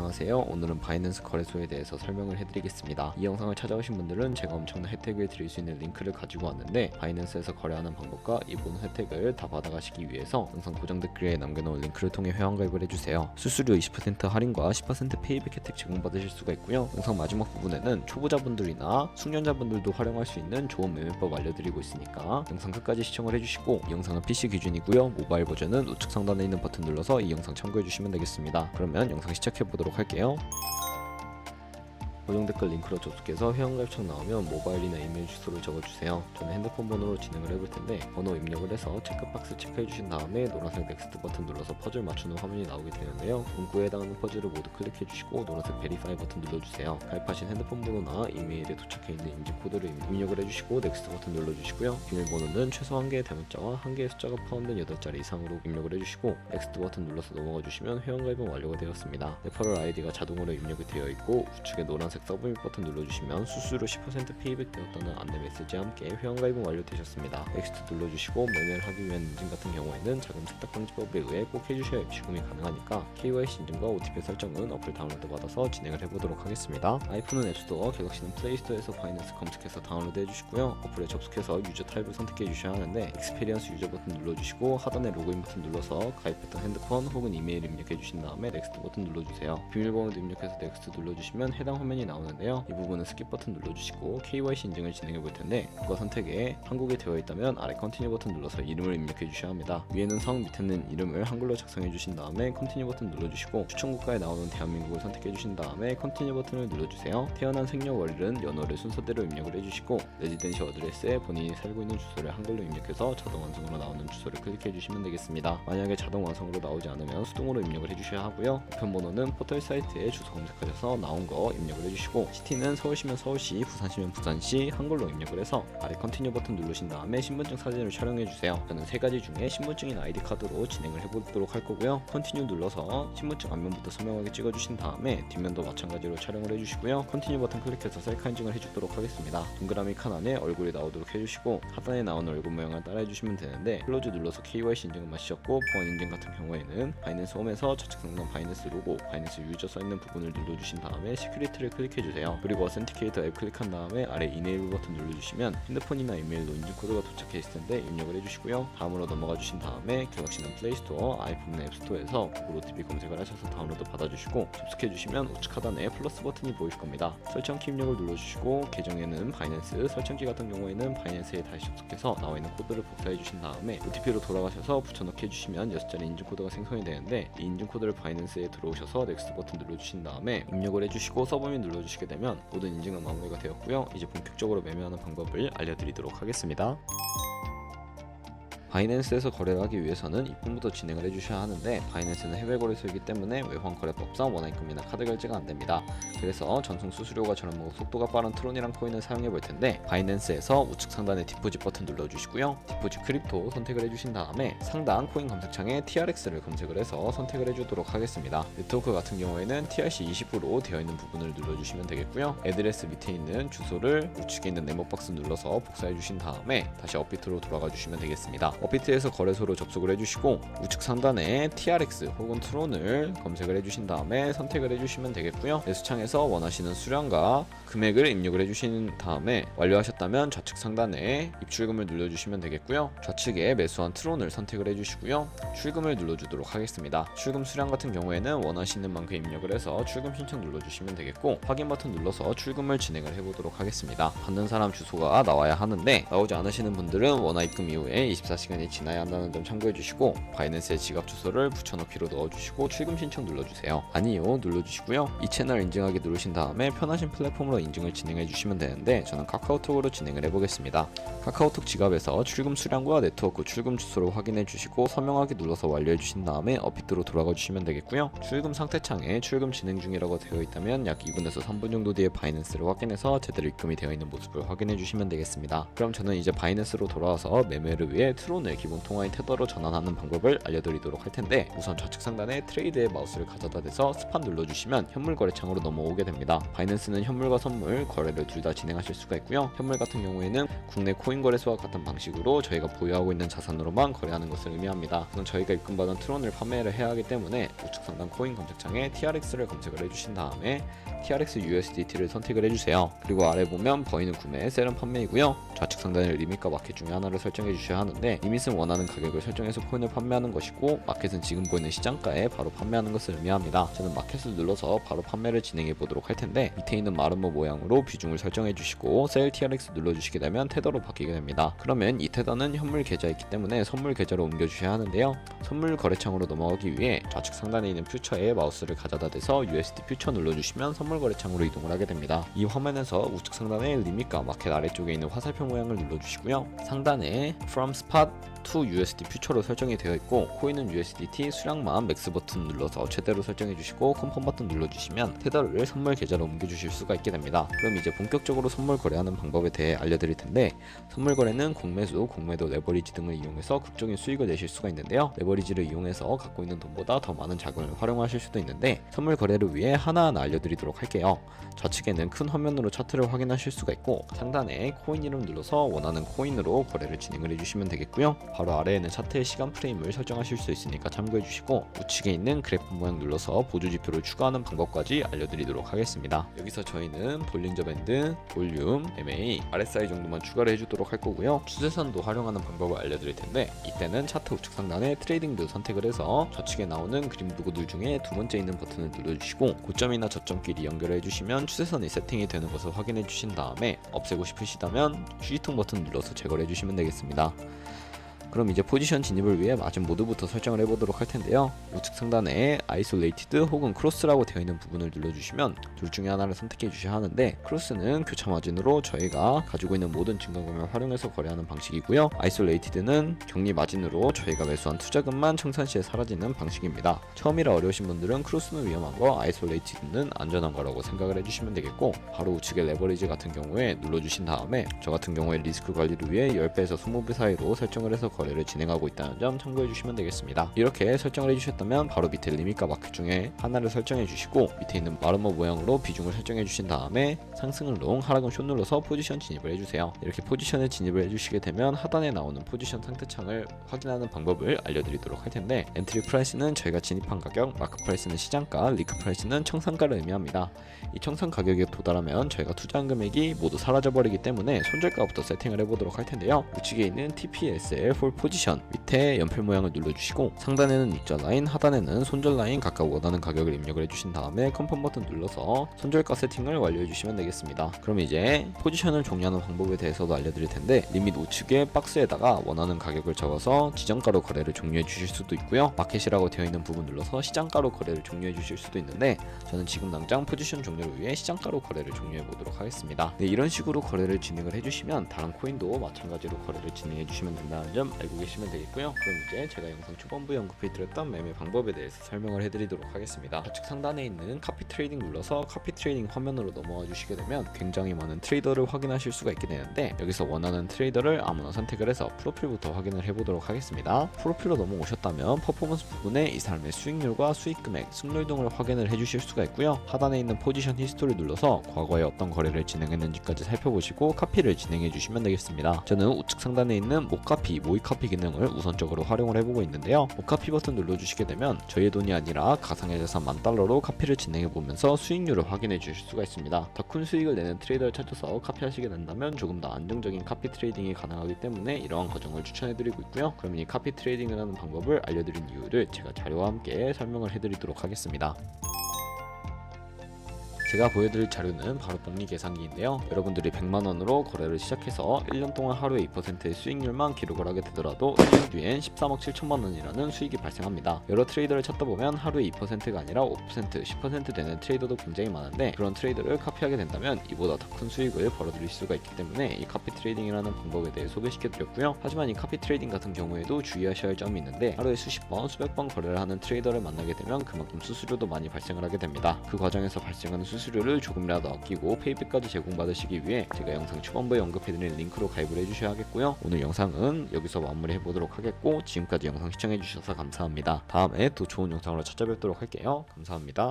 안녕하세요. 오늘은 바이낸스 거래소에 대해서 설명을 해드리겠습니다. 이 영상을 찾아오신 분들은 제가 엄청난 혜택을 드릴 수 있는 링크를 가지고 왔는데, 바이낸스에서 거래하는 방법과 이 모든 혜택을 다 받아가시기 위해서 영상 고정 댓글에 남겨놓은 링크를 통해 회원가입을 해주세요. 수수료 20% 할인과 10% 페이백 혜택 제공받으실 수가 있고요. 영상 마지막 부분에는 초보자분들이나 숙련자분들도 활용할 수 있는 좋은 매매법 알려드리고 있으니까 영상 끝까지 시청을 해주시고, 이 영상은 PC 기준이고요. 모바일 버전은 우측 상단에 있는 버튼 눌러서 이 영상 참고해주시면 되겠습니다. 그러면 영상 시작해보도록 할게요. 고정 댓글 링크로 접속해서 회원가입창 나오면 모바일이나 이메일 주소를 적어주세요. 저는 핸드폰 번호로 진행을 해볼 텐데, 번호 입력을 해서 체크박스 체크해주신 다음에 노란색 넥스트 버튼 눌러서 퍼즐 맞추는 화면이 나오게 되는데요. 문구에 해당하는 퍼즐을 모두 클릭해주시고 노란색 베리파이 버튼 눌러주세요. 가입하신 핸드폰 번호나 이메일에 도착해있는 인증코드를 입력을 해주시고 넥스트 버튼 눌러주시고요. 비밀번호는 최소 1개의 대문자와 1개의 숫자가 포함된 8자리 이상으로 입력을 해주시고 넥스트 버튼 눌러서 넘어가주시면 회원가입은 완료가 되었습니다. 레퍼럴 아이디가 자동으로 입력이 되어 있고, 우측에 노란색 서브밋 버튼 눌러주시면 수수료 10% 페이백 되었다는 안내 메시지와 함께 회원가입은 완료되셨습니다. 넥스트 눌러주시고, 매매를 하기 위한 인증 같은 경우에는 자금 세탁방지법에 의해 꼭 해주셔야 입출금이 가능하니까 KYC 인증과 OTP 설정은 어플 다운로드 받아서 진행을 해보도록 하겠습니다. 아이폰은 앱스토어, 갤럭시는 플레이스토어에서 바이낸스 검색해서 다운로드 해주시고요. 어플에 접속해서 유저 타입을 선택해 주셔야 하는데, 익스피리언스 유저 버튼 눌러주시고 하단에 로그인 버튼 눌러서 가입했던 핸드폰 혹은 이메일 입력해 주신 다음에 넥스트 버튼 눌러주세요. 비밀번호도 입력해서 넥스트 눌러주시면 해당 화면이 나오는데요. 이 부분은 스킵 버튼 눌러주시고 KYC 인증을 진행해 볼 텐데, 국가 선택에 한국에 되어 있다면 아래 컨티뉴 버튼 눌러서 이름을 입력해 주셔야 합니다. 위에는 성, 밑에는 이름을 한글로 작성해 주신 다음에 컨티뉴 버튼 눌러주시고, 추천 국가에 나오는 대한민국을 선택해 주신 다음에 컨티뉴 버튼을 눌러주세요. 태어난 생년월일은 연월을 순서대로 입력을 해주시고, 레지던시 어드레스에 본인이 살고 있는 주소를 한글로 입력해서 자동 완성으로 나오는 주소를 클릭해 주시면 되겠습니다. 만약에 자동 완성으로 나오지 않으면 수동으로 입력을 해주셔야 하고요. 우편번호는 포털 사이트에 주소 검색하셔서 나온 거 입력을 해주시고, 시티는 서울시면 서울시, 부산시면 부산시 한글로 입력을 해서 아래 컨티뉴 버튼 누르신 다음에 신분증 사진을 촬영해 주세요. 저는 3가지 중에 신분증인 아이디 카드로 진행을 해보도록 할 거고요. 컨티뉴 눌러서 신분증 앞면부터 선명하게 찍어주신 다음에 뒷면도 마찬가지로 촬영을 해주시고요. 컨티뉴 버튼 클릭해서 셀카 인증을 해주도록 하겠습니다. 동그라미 칸 안에 얼굴이 나오도록 해주시고, 하단에 나오는 얼굴 모양을 따라 해주시면 되는데, 클로즈 눌러서 KYC 인증을 마치셨고, 보안 인증 같은 경우에는 바이낸스 홈에서 좌측 상단 바이낸스 로고, 바이낸스 유저 써있는 부분을 눌러주신 다음에 시큐리티를 클릭해주세요. 그리고 어센티케이터 앱 클릭한 다음에 아래 이네이블 버튼 눌러주시면 핸드폰이나 이메일로 인증 코드가 도착해 있을 텐데 입력을 해주시고요. 다음으로 넘어가 주신 다음에 갤럭시는 플레이스토어, 아이폰은 앱스토어에서 구글 OTP 검색을 하셔서 다운로드 받아주시고, 접속해 주시면 우측 하단에 플러스 버튼이 보이실 겁니다. 설정키 입력을 눌러주시고, 계정에는 바이낸스, 설정키 같은 경우에는 바이낸스에 다시 접속해서 나와 있는 코드를 복사해 주신 다음에 OTP로 돌아가셔서 붙여넣기 해주시면 6자리 인증 코드가 생성이 되는데, 이 인증 코드를 바이낸스에 들어오셔서 넥스트 버튼 눌러주신 다음에 입력을 해주시고 서브밋 눌러주시게 되면 모든 인증은 마무리가 되었고요. 이제 본격적으로 매매하는 방법을 알려드리도록 하겠습니다. 바이낸스에서 거래를 하기 위해서는 입금부터 진행을 해주셔야 하는데, 바이낸스는 해외 거래소이기 때문에 외환거래법상 원화입금이나 카드 결제가 안됩니다. 그래서 전송 수수료가 저렴하고 속도가 빠른 트론이란 코인을 사용해 볼 텐데, 바이낸스에서 우측 상단에 디포짓 버튼 눌러주시고요. 디포짓 크립토 선택을 해주신 다음에 상단 코인 검색창에 TRX를 검색을 해서 선택을 해주도록 하겠습니다. 네트워크 같은 경우에는 TRC20로 되어 있는 부분을 눌러주시면 되겠고요. 애드레스 밑에 있는 주소를 우측에 있는 네모박스 눌러서 복사해 주신 다음에 다시 업비트로 돌아가 주시면 되겠습니다. 업비트에서 거래소로 접속을 해주시고, 우측 상단에 TRX 혹은 트론을 검색을 해주신 다음에 선택을 해주시면 되겠고요. 매수창에서 원하시는 수량과 금액을 입력을 해주신 다음에 완료하셨다면 좌측 상단에 입출금을 눌러주시면 되겠고요. 좌측에 매수한 트론을 선택을 해주시고요. 출금을 눌러주도록 하겠습니다. 출금 수량 같은 경우에는 원하시는 만큼 입력을 해서 출금 신청 눌러주시면 되겠고, 확인 버튼 눌러서 출금을 진행을 해보도록 하겠습니다. 받는 사람 주소가 나와야 하는데, 나오지 않으시는 분들은 원화 입금 이후에 24시간이 지나야 한다는 점 참고해 주시고, 바이낸스의 지갑 주소를 붙여넣기로 넣어주시고 출금 신청 눌러주세요. 아니요 눌러주시고요. 이 채널 인증하기 누르신 다음에 편하신 플랫폼으로 인증을 진행해 주시면 되는데, 저는 카카오톡으로 진행을 해보겠습니다. 카카오톡 지갑에서 출금 수량과 네트워크 출금 주소를 확인해 주시고 서명하기 눌러서 완료해 주신 다음에 업비트로 돌아가 주시면 되겠고요. 출금 상태창에 출금 진행 중이라고 되어 있다면 약 2분에서 3분 정도 뒤에 바이낸스를 확인해서 제대로 입금이 되어 있는 모습을 확인해 주시면 되겠습니다. 그럼 저는 이제 바이낸스로 돌아와서 매매를 위해 트론 트론을 기본 통화인 테더로 전환하는 방법을 알려드리도록 할 텐데, 우선 좌측 상단에 트레이드의 마우스를 가져다 대서 스팟 눌러주시면 현물 거래창으로 넘어오게 됩니다. 바이낸스는 현물과 선물 거래를 둘 다 진행하실 수가 있고요. 현물 같은 경우에는 국내 코인 거래소와 같은 방식으로 저희가 보유하고 있는 자산으로만 거래하는 것을 의미합니다. 우선 저희가 입금받은 트론을 판매를 해야 하기 때문에 우측 상단 코인 검색창에 TRX를 검색을 해주신 다음에 TRX USDT를 선택을 해주세요. 그리고 아래 보면 버이는 구매, 셀은 판매이고요. 좌측 상단에 리밋과 마켓 중에 하나를 설정해 주셔야 하는데, 리밋은 원하는 가격을 설정해서 코인을 판매하는 것이고, 마켓은 지금 보이는 시장가에 바로 판매하는 것을 의미합니다. 저는 마켓을 눌러서 바로 판매를 진행해 보도록 할 텐데, 밑에 있는 마름모 모양으로 비중을 설정해 주시고 셀 TRX 눌러주시게 되면 테더로 바뀌게 됩니다. 그러면 이 테더는 현물 계좌에 있기 때문에 선물 계좌로 옮겨 주셔야 하는데요. 선물 거래창으로 넘어가기 위해 좌측 상단에 있는 퓨처에 마우스를 가져다 대서 USD 퓨처 눌러주시면 선물 거래창으로 이동을 하게 됩니다. 이 화면에서 우측 상단에 리밋과 마켓 아래쪽에 있는 화살표 모양을 눌러주시고요. 상단에 From Spot to USD 퓨처로 설정이 되어 있고, 코인은 USDT 수량만 맥스 버튼 눌러서 최대로 설정해 주시고 컨펌 버튼 눌러주시면 테더를 선물 계좌로 옮겨주실 수가 있게 됩니다. 그럼 이제 본격적으로 선물 거래하는 방법에 대해 알려드릴 텐데, 선물 거래는 공매수, 공매도, 레버리지 등을 이용해서 극적인 수익을 내실 수가 있는데요. 레버리지를 이용해서 갖고 있는 돈보다 더 많은 자금을 활용하실 수도 있는데, 선물 거래를 위해 하나하나 알려드리도록 할게요. 좌측에는 큰 화면으로 차트를 확인하실 수가 있고, 상단에 코인 이름 눌러서 원하는 코인으로 거래를 진행을 해주시면 되겠고요. 바로 아래에는 차트의 시간 프레임을 설정하실 수 있으니까 참고해 주시고, 우측에 있는 그래프 모양 눌러서 보조 지표를 추가하는 방법까지 알려드리도록 하겠습니다. 여기서 저희는 볼린저 밴드, 볼륨, MA, RSI 정도만 추가를 해주도록 할 거고요. 추세선도 활용하는 방법을 알려드릴 텐데, 이때는 차트 우측 상단에 트레이딩 뷰 선택을 해서 좌측에 나오는 그림 도구들 중에 두 번째 있는 버튼을 눌러주시고, 고점이나 저점끼리 연결해 주시면 추세선이 세팅이 되는 것을 확인해 주신 다음에 없애고 싶으시다면 휴지통 버튼 눌러서 제거를 해주시면 되겠습니다. 그럼 이제 포지션 진입을 위해 마진 모드부터 설정을 해보도록 할 텐데요. 우측 상단에 아이솔레이티드 혹은 크로스라고 되어 있는 부분을 눌러주시면 둘 중에 하나를 선택해 주셔야 하는데, 크로스는 교차 마진으로 저희가 가지고 있는 모든 증권금을 활용해서 거래하는 방식이고요. 아이솔레이티드는 격리 마진으로 저희가 매수한 투자금만 청산시에 사라지는 방식입니다. 처음이라 어려우신 분들은 크로스는 위험한 거, 아이솔레이티드는 안전한 거라고 생각을 해주시면 되겠고, 바로 우측에 레버리지 같은 경우에 눌러주신 다음에 저 같은 경우에 리스크 관리를 위해 10배에서 20배 사이로 설정을 해서 거래를 진행하고 있다는 점 참고해 주시면 되겠습니다. 이렇게 설정을 해주셨다면 바로 밑에 리밋과 마켓 중에 하나를 설정해 주시고, 밑에 있는 마름모 모양으로 비중을 설정해 주신 다음에 상승은 롱, 하락은 숏 눌러서 포지션 진입을 해주세요. 이렇게 포지션에 진입을 해주시게 되면 하단에 나오는 포지션 상태창을 확인하는 방법을 알려드리도록 할 텐데, 엔트리 프라이스는 저희가 진입한 가격, 마크 프라이스는 시장가, 리크 프라이스는 청산가를 의미합니다. 이 청산 가격에 도달하면 저희가 투자한 금액이 모두 사라져버리기 때문에 손절가부터 세팅을 해보도록 할 텐데요. 우측에 있는 TPSL 폴 포지션 밑에 연필 모양을 눌러주시고, 상단에는 익절 라인, 하단에는 손절 라인 각각 원하는 가격을 입력을 해주신 다음에 컨펌 버튼 눌러서 손절가 세팅을 완료해주시면 되겠습니다. 그럼 이제 포지션을 종료하는 방법에 대해서도 알려드릴 텐데, 리밋 우측에 박스에다가 원하는 가격을 적어서 지정가로 거래를 종료해 주실 수도 있고요. 마켓이라고 되어 있는 부분 눌러서 시장가로 거래를 종료해 주실 수도 있는데, 저는 지금 당장 포지션 종료를 위해 시장가로 거래를 종료해 보도록 하겠습니다. 네, 이런 식으로 거래를 진행을 해주시면 다른 코인도 마찬가지로 거래를 진행해 주시면 된다는 점 알고 계시면 되겠고요. 그럼 이제 제가 영상 초반부에 언급해 드렸던 매매 방법에 대해서 설명을 해드리도록 하겠습니다. 좌측 상단에 있는 카피 트레이딩 눌러서 카피 트레이딩 화면으로 넘어와 주시게 되면 굉장히 많은 트레이더를 확인하실 수가 있게 되는데, 여기서 원하는 트레이더를 아무나 선택을 해서 프로필부터 확인을 해보도록 하겠습니다. 프로필로 넘어오셨다면 퍼포먼스 부분에 이 사람의 수익률과 수익 금액, 승률 등을 확인을 해주실 수가 있고요. 하단에 있는 포지션 히스토리 눌러서 과거에 어떤 거래를 진행했는지까지 살펴보시고 카피를 진행해 주시면 되겠습니다. 저는 우측 상단에 있는 모카피, 모이카피 기능을 우선적으로 활용을 해보고 있는데요. 모카피 버튼 눌러주시게 되면 저희의 돈이 아니라 가상의 자산 $10,000로 카피를 진행해 보면서 수익률을 확인해 주실 수가 있습니다. 더 큰 수익을 내는 트레이더를 찾아서 카피하시게 된다면 조금 더 안정적인 카피 트레이딩이 가능하기 때문에 이러한 과정을 추천해드리고 있고요. 그럼 이 카피 트레이딩을 하는 방법을 알려드린 이유를 제가 자료와 함께 설명을 해드리도록 하겠습니다. 제가 보여드릴 자료는 바로 복리 계산기인데요. 여러분들이 100만원으로 거래를 시작해서 1년 동안 하루에 2%의 수익률만 기록을 하게 되더라도 1년 뒤엔 13억 7천만원이라는 수익이 발생합니다. 여러 트레이더를 찾다 보면 하루에 2%가 아니라 5%, 10% 되는 트레이더도 굉장히 많은데, 그런 트레이더를 카피하게 된다면 이보다 더 큰 수익을 벌어들일 수가 있기 때문에 이 카피 트레이딩이라는 방법에 대해 소개시켜드렸고요. 하지만 이 카피 트레이딩 같은 경우에도 주의하셔야 할 점이 있는데, 하루에 수십 번, 수백 번 거래를 하는 트레이더를 만나게 되면 그만큼 수수료도 많이 발생을 하게 됩니다. 그 과정에서 발생하는 수수료 수수료를 조금이라도 아끼고 페이백까지 제공받으시기 위해 제가 영상 초반부에 언급해드린 링크로 가입을 해주셔야 하겠고요. 오늘 영상은 여기서 마무리해보도록 하겠고, 지금까지 영상 시청해주셔서 감사합니다. 다음에 더 좋은 영상으로 찾아뵙도록 할게요. 감사합니다.